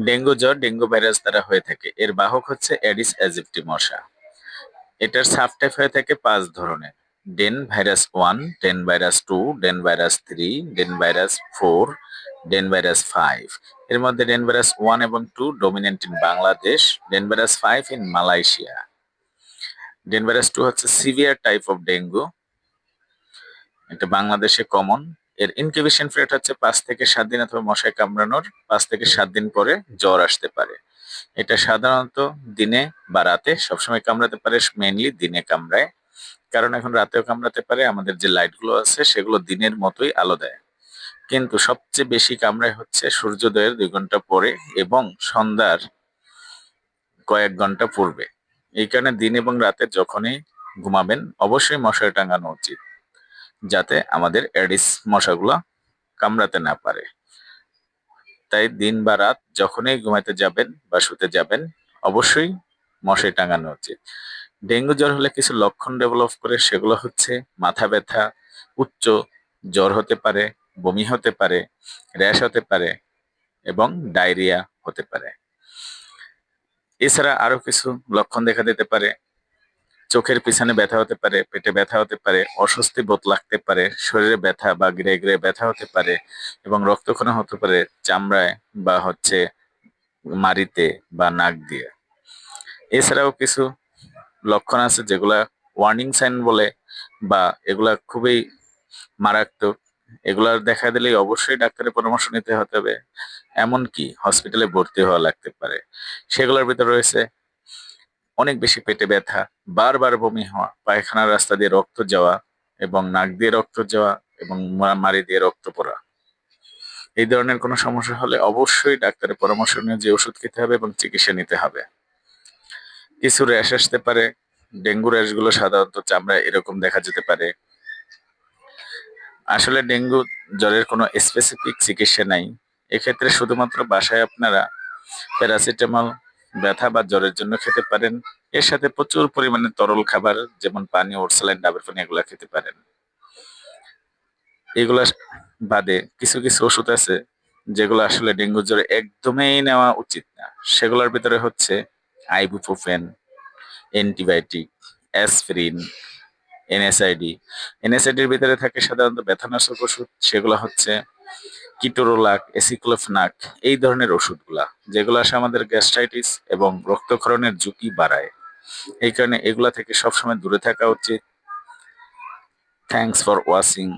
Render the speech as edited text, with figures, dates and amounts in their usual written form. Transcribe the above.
Dengue জ্বর dengue virus দ্বারা হয়ে থাকে। এর বাহক হচ্ছে এডিস অ্যাজিপ্টি মশা। এটার সাবটাইপ হয়ে থাকে 5 ধরনের: DEN virus 1, DEN virus 2, DEN virus 3, DEN virus 4, DEN virus 5। এর মধ্যে ডেন ভাইরাস 1 এবং 2 dominant in Bangladesh, DEN virus 5 in Malaysia. DEN virus 2 হচ্ছে সিভিয়ার টাইপ অফ ডেঙ্গু, এটা বাংলাদেশে কমন। এর ইনকিউবেশন পিরিয়ড হচ্ছে 5 থেকে 7 দিন, অথবা মশায় কামড়ানোর 5 থেকে 7 দিন পরে জ্বর আসতে পারে। এটা সাধারণত দিনে বা রাতে সবসময় কামড়াতে পারে, মেইনলি দিনে কামড়ায়। কারণ এখন রাতেও কামড়াতে পারে, আমাদের যে লাইটগুলো আছে সেগুলো দিনের মতোই আলো দেয়। কিন্তু সবচেয়ে বেশি কামড়ায় হচ্ছে সূর্যোদয়ের 2 ঘন্টা পরে এবং সন্ধ্যার কয়েক ঘন্টা পূর্বে। এই কারণে দিন এবং রাতে যখনই ঘুমাবেন অবশ্যই মশারি টাঙানো উচিত, যাতে আমাদের এডিস মশাগুলো কামড়াতে না পারে। তাই দিন বা রাত যখনই ঘুমাতে যাবেন বা শুতে যাবেন অবশ্যই মশারি টাঙানো উচিত। ডেঙ্গু জ্বর হলে কিছু লক্ষণ ডেভেলপ করে, সেগুলো হচ্ছে মাথা ব্যথা, উচ্চ জ্বর হতে পারে, বমি হতে পারে, র্যাশ হতে পারে এবং ডায়রিয়া হতে পারে। এছাড়া আরো কিছু লক্ষণ দেখা দিতে পারে: চোখের পিছনে ব্যথা হতে পারে, পেটে ব্যথা হতে পারে, অস্বস্তি বোধ লাগতে পারে, শরীরে ব্যথা বা গিরে গিরে ব্যথা হতে পারে এবং রক্তক্ষরণ হতে পারে চামড়ায় বা হচ্ছে মাড়িতে বা নাক দিয়ে। এছাড়াও কিছু লক্ষণ আছে যেগুলা ওয়ার্নিং সাইন বলে, বা এগুলা খুবই মারাত্মক। এগুলা দেখা দিলেই অবশ্যই ডাক্তারের পরামর্শ নিতে হতে হবে, এমনকি হসপিটালে ভর্তি হওয়া লাগতে পারে। সেগুলোর ভিতরে রয়েছে অনেক বেশি পেটে ব্যথা, বারবার বমি হওয়া, পায়খানার রাস্তা দিয়ে রক্ত যাওয়া এবং নাক দিয়ে রক্ত যাওয়া এবং মাড়ি দিয়ে রক্ত পড়া। এই ধরনের কোনো সমস্যা হলে অবশ্যই ডাক্তারের পরামর্শ নিয়ে যে ওষুধ খেতে হবে এবং চিকিৎসা নিতে হবে। কিছু র্যাশ আসতে পারে। ডেঙ্গু র্যাশ গুলো সাধারণত চামড়ায় এরকম দেখা যেতে পারে। আসলে ডেঙ্গু জ্বরের কোনো স্পেসিফিক চিকিৎসা নাই। এক্ষেত্রে শুধুমাত্র বাসায় আপনারা প্যারাসিটামল ব্যথা বা জ্বরের জন্য খেতে পারেন। এর সাথে প্রচুর পরিমাণে তরল খাবার যেমন পানি, ওরসালাইন, ডাবের পানি এগুলা খেতে পারেন। এগুলা বাদে কিছু কিছু ওষুধ আছে যেগুলো আসলে ডেঙ্গু জ্বরে একদমই নেওয়া উচিত না। সেগুলোর ভিতরে হচ্ছে আইবুপ্রোফেন, অ্যান্টিবায়োটিক, অ্যাসপিরিন, এনএসআইডি। এনএসআইডির ভিতরে থাকে সাধারণত ব্যথানাশক ওষুধ, সেগুলো হচ্ছে কিটোরোলাক, এসিক্লোফেনাক, এই ধরনের ওষুধগুলা, যেগুলো আসে আমাদের গ্যাস্ট্রাইটিস এবং রক্তক্ষরণের ঝুঁকি বাড়ায়। এই কারণে এগুলা থেকে সবসময় দূরে থাকা উচিত। Thanks for watching.